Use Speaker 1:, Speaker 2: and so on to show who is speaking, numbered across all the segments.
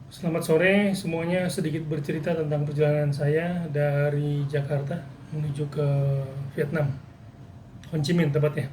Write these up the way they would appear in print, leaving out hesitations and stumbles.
Speaker 1: Selamat sore semuanya, sedikit bercerita tentang perjalanan saya dari Jakarta menuju ke Vietnam, Ho Chi Minh tepatnya.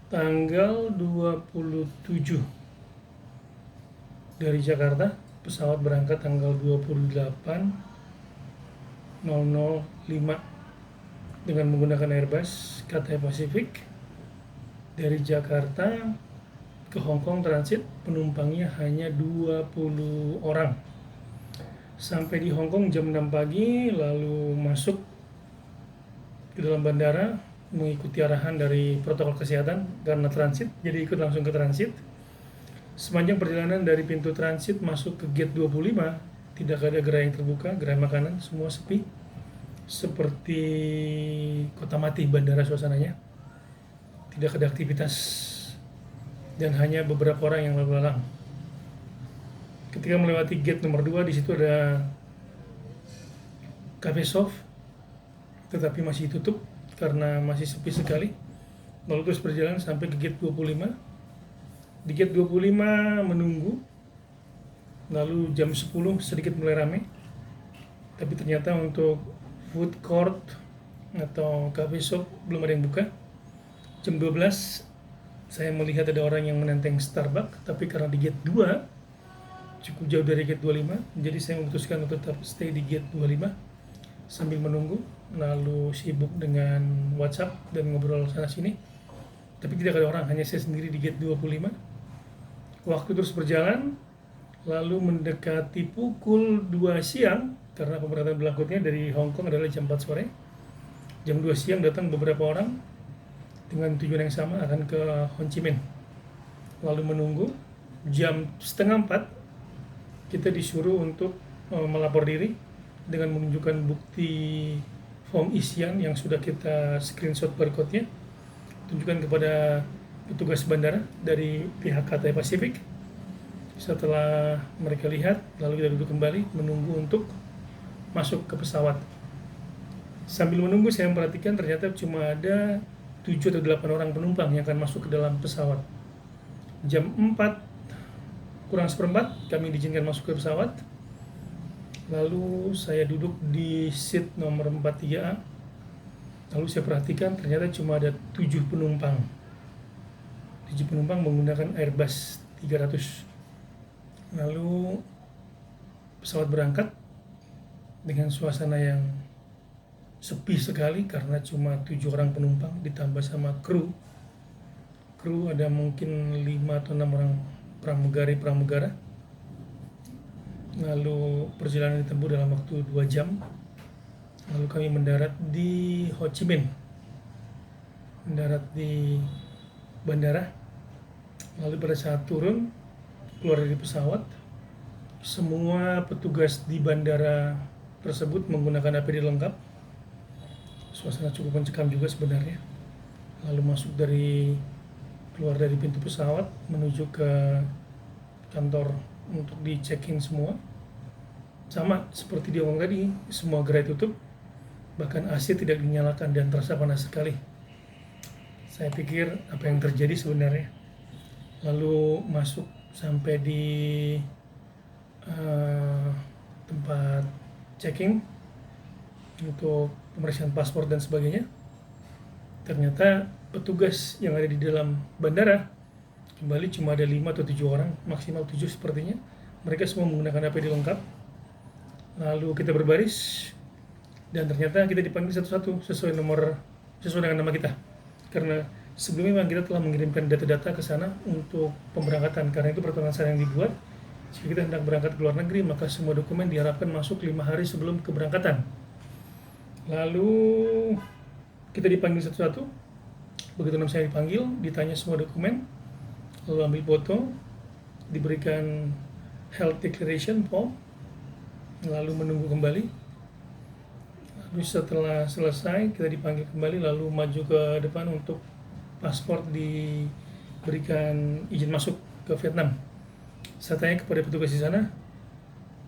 Speaker 1: Tanggal 27 dari Jakarta, pesawat berangkat tanggal 28.005 dengan menggunakan Airbus Cathay Pacific dari Jakarta ke Hong Kong transit, penumpangnya hanya 20 orang. Sampai di Hong Kong jam 6 pagi, lalu masuk ke dalam bandara mengikuti arahan dari protokol kesehatan karena transit, jadi ikut langsung ke transit. Sepanjang perjalanan dari pintu transit masuk ke gate 25, tidak ada gerai yang terbuka, gerai makanan, semua sepi. Seperti kota mati bandara suasananya. Tidak ada aktivitas dan hanya beberapa orang yang lalu lalang. Ketika melewati gate nomor 2, di situ ada cafe soft, tetapi masih tutup karena masih sepi sekali. Lalu terus berjalan sampai ke gate 25. Di gate 25 menunggu, lalu jam 10 sedikit mulai rame. Tapi ternyata untuk food court atau cafe shop belum ada yang buka. Jam 12 saya melihat ada orang yang menenteng Starbucks, tapi karena di gate 2 cukup jauh dari gate 25, jadi saya memutuskan untuk tetap stay di gate 25 sambil menunggu, lalu sibuk dengan WhatsApp dan ngobrol sana sini. Tapi tidak ada orang, hanya saya sendiri di gate 25. Waktu terus berjalan, lalu mendekati pukul 2 siang, karena pemberangkatan berikutnya dari Hong Kong adalah jam 4 sore. Jam 2 siang datang beberapa orang dengan tujuan yang sama, akan ke Ho Chi Minh. Lalu menunggu, jam setengah 4 kita disuruh untuk melapor diri dengan menunjukkan bukti form isian yang sudah kita screenshot barcode-nya, tunjukkan kepada petugas bandara dari pihak Cathay Pacific. Setelah mereka lihat, lalu kita duduk kembali menunggu untuk masuk ke pesawat. Sambil menunggu saya memperhatikan ternyata cuma ada 7 atau 8 orang penumpang yang akan masuk ke dalam pesawat. Jam 4 kurang seperempat kami diizinkan masuk ke pesawat. Lalu saya duduk di seat nomor 43A. Lalu saya perhatikan ternyata cuma ada 7 penumpang. 7 penumpang menggunakan Airbus 300. Lalu pesawat berangkat dengan suasana yang sepi sekali karena cuma 7 orang penumpang ditambah sama kru. Kru ada mungkin 5 atau 6 orang pramugara. Lalu perjalanan ditempuh dalam waktu 2 jam. Lalu kami mendarat di Ho Chi Minh. Mendarat di bandara. Lalu pada saat turun, keluar dari pesawat, semua petugas di bandara tersebut menggunakan APD lengkap. Suasana cukup mencekam juga sebenarnya. Lalu keluar dari pintu pesawat menuju ke kantor untuk di check-in semua. Sama seperti di Hong Kong tadi, semua gerai tutup, bahkan AC tidak dinyalakan dan terasa panas sekali. Saya pikir apa yang terjadi sebenarnya. Lalu masuk sampai di tempat checking untuk pemeriksaan paspor dan sebagainya. Ternyata petugas yang ada di dalam bandara kembali cuma ada 5 atau 7 orang, maksimal 7 sepertinya. Mereka semua menggunakan APD lengkap. Lalu kita berbaris dan ternyata kita dipanggil satu-satu sesuai dengan nama kita. Karena sebelumnya memang kita telah mengirimkan data-data ke sana untuk pemberangkatan, karena itu peraturan yang dibuat. Jika kita hendak berangkat ke luar negeri, maka semua dokumen diharapkan masuk 5 hari sebelum keberangkatan. Lalu kita dipanggil satu-satu. Begitu saya dipanggil, ditanya semua dokumen, lalu ambil foto, diberikan health declaration form, lalu menunggu kembali. Lalu setelah selesai, kita dipanggil kembali, lalu maju ke depan untuk paspor diberikan izin masuk ke Vietnam. Saya tanya kepada petugas di sana,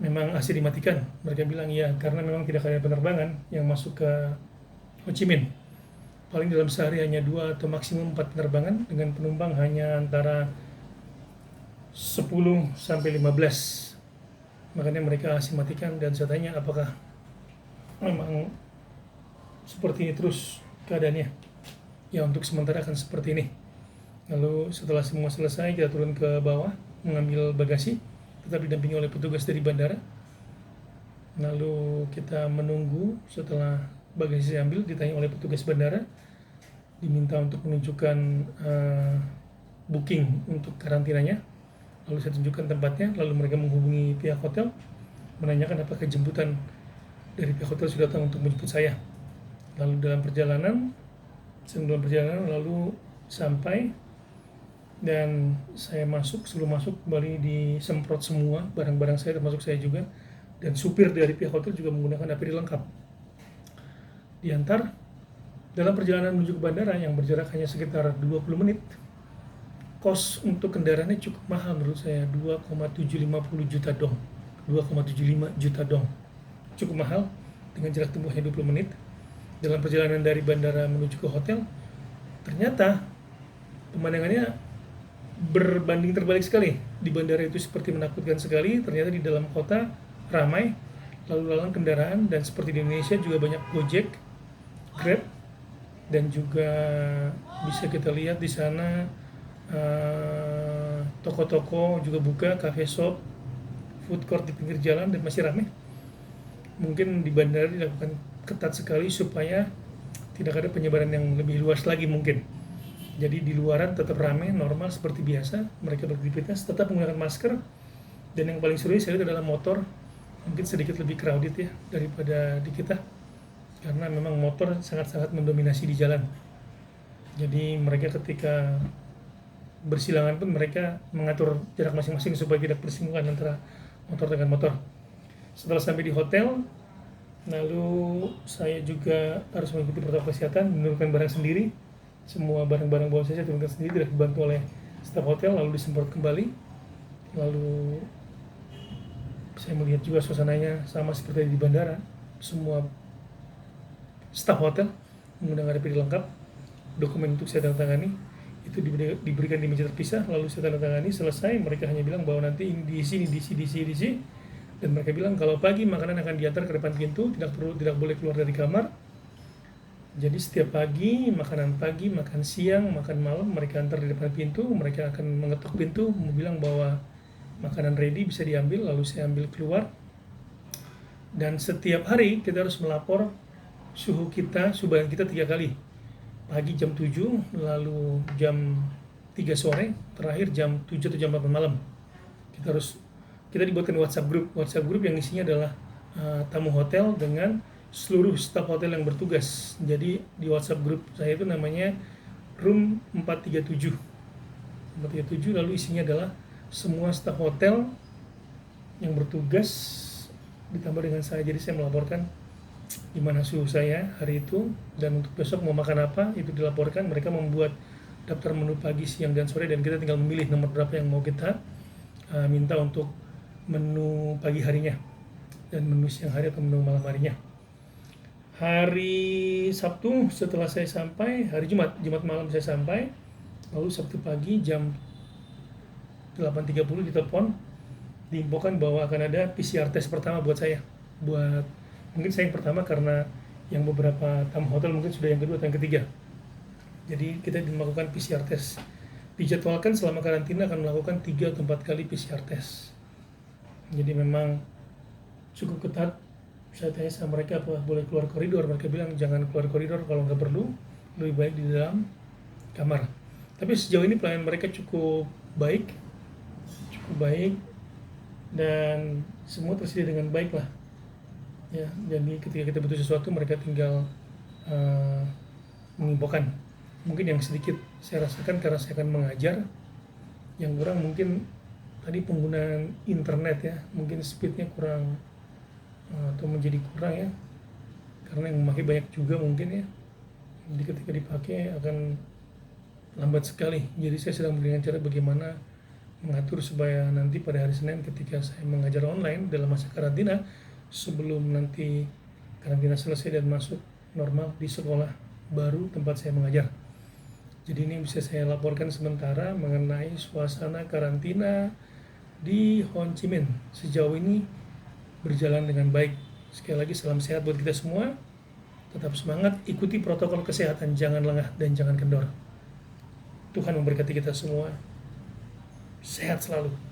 Speaker 1: memang AC dimatikan? Mereka bilang iya, karena memang tidak ada penerbangan yang masuk ke Ho Chi Minh. Paling dalam sehari hanya 2 atau maksimum 4 penerbangan dengan penumpang hanya antara 10 sampai 15. Makanya mereka matikan, dan saya tanya apakah memang seperti ini terus keadaannya. Ya, untuk sementara akan seperti ini. Lalu setelah semua selesai, kita turun ke bawah mengambil bagasi, tetap didampingi oleh petugas dari bandara. Lalu kita menunggu. Setelah bagasi saya ambil, ditanya oleh petugas bandara, diminta untuk menunjukkan booking untuk karantinanya. Lalu saya tunjukkan tempatnya, lalu mereka menghubungi pihak hotel, menanyakan apakah jemputan dari pihak hotel sudah datang untuk menjemput saya. Lalu dalam perjalanan lalu sampai, dan saya masuk. Sebelum masuk kembali disemprot semua barang-barang saya, termasuk saya juga, dan supir dari pihak hotel juga menggunakan APD lengkap. Diantar. Dalam perjalanan menuju ke bandara yang berjarak hanya sekitar 20 menit, kos untuk kendaraannya cukup mahal menurut saya, 2,750 juta dong. 2,75 juta dong. Cukup mahal dengan jarak tempuhnya 20 menit. Dalam perjalanan dari bandara menuju ke hotel, ternyata pemandangannya berbanding terbalik sekali. Di bandara itu seperti menakutkan sekali, ternyata di dalam kota ramai, lalu lalang kendaraan, dan seperti di Indonesia juga banyak Gojek, Grab, dan juga bisa kita lihat di sana toko-toko juga buka, cafe shop, food court di pinggir jalan, dan masih ramai. Mungkin di bandara dilakukan ketat sekali supaya tidak ada penyebaran yang lebih luas lagi mungkin. Jadi di luaran tetap ramai, normal seperti biasa, mereka beraktivitas, tetap menggunakan masker. Dan yang paling seru saya lihat adalah motor, mungkin sedikit lebih crowded ya daripada di kita, karena memang motor sangat-sangat mendominasi di jalan. Jadi mereka ketika bersilangan pun mereka mengatur jarak masing-masing supaya tidak bersinggungan antara motor dengan motor. Setelah sampai di hotel, lalu saya juga harus mengikuti protokol kesehatan, menurunkan barang sendiri. Semua barang-barang bawaan saya turunkan sendiri, tidak dibantu oleh staf hotel, lalu disemprot kembali. Lalu saya melihat juga suasananya sama seperti di bandara. Semua staf hotel menggunakan APD lengkap. Dokumen untuk saya tanda-tangani itu diberikan di meja terpisah, lalu saya tanda-tangani. Selesai, mereka hanya bilang bahwa nanti ini di sini, dan mereka bilang kalau pagi makanan akan diantar ke depan pintu, tidak boleh keluar dari kamar. Jadi setiap pagi, makan siang, makan malam, mereka antar di depan pintu. Mereka akan mengetuk pintu, bilang bahwa makanan ready, bisa diambil. Lalu saya ambil keluar. Dan setiap hari kita harus melapor suhu badan kita 3 kali. Pagi jam 7, lalu jam 3 sore, terakhir jam 7 atau jam 8 malam. Kita dibuatkan WhatsApp group yang isinya adalah tamu hotel dengan seluruh staf hotel yang bertugas. Jadi di WhatsApp group saya itu namanya Room 437. Lalu isinya adalah semua staf hotel yang bertugas ditambah dengan saya. Jadi saya melaporkan gimana suhu saya hari itu, dan untuk besok mau makan apa itu dilaporkan. Mereka membuat daftar menu pagi, siang, dan sore, dan kita tinggal memilih nomor berapa yang mau kita minta untuk menu pagi harinya, dan menu siang hari atau menu malam harinya. Hari Sabtu setelah saya sampai, hari Jumat malam saya sampai, lalu Sabtu pagi jam 8.30 ditelepon, diinfokan bahwa akan ada PCR test pertama buat saya. Mungkin saya yang pertama karena yang beberapa tamu hotel mungkin sudah yang kedua atau yang ketiga. Jadi kita melakukan PCR test. Dijadwalkan selama karantina akan melakukan 3 atau 4 kali PCR test. Jadi memang cukup ketat. Saya tanya sama mereka apa boleh keluar koridor. Mereka bilang jangan keluar koridor kalau nggak perlu, lebih baik di dalam kamar. Tapi sejauh ini pelayanan mereka cukup baik, dan semua tersedia dengan baik lah. Ya, jadi ketika kita butuh sesuatu mereka tinggal menginfokan. Mungkin yang sedikit saya rasakan karena saya akan mengajar, yang kurang mungkin tadi penggunaan internet ya, mungkin speednya kurang atau menjadi kurang ya, karena yang memakai banyak juga mungkin ya. Jadi ketika dipakai akan lambat sekali. Jadi saya sedang berikan cara bagaimana mengatur supaya nanti pada hari Senin ketika saya mengajar online dalam masa karantina, sebelum nanti karantina selesai dan masuk normal di sekolah baru tempat saya mengajar. Jadi ini bisa saya laporkan sementara mengenai suasana karantina di Ho Chi Minh. Sejauh ini berjalan dengan baik. Sekali lagi salam sehat buat kita semua. Tetap semangat, ikuti protokol kesehatan, jangan lengah dan jangan kendor. Tuhan memberkati kita semua. Sehat selalu.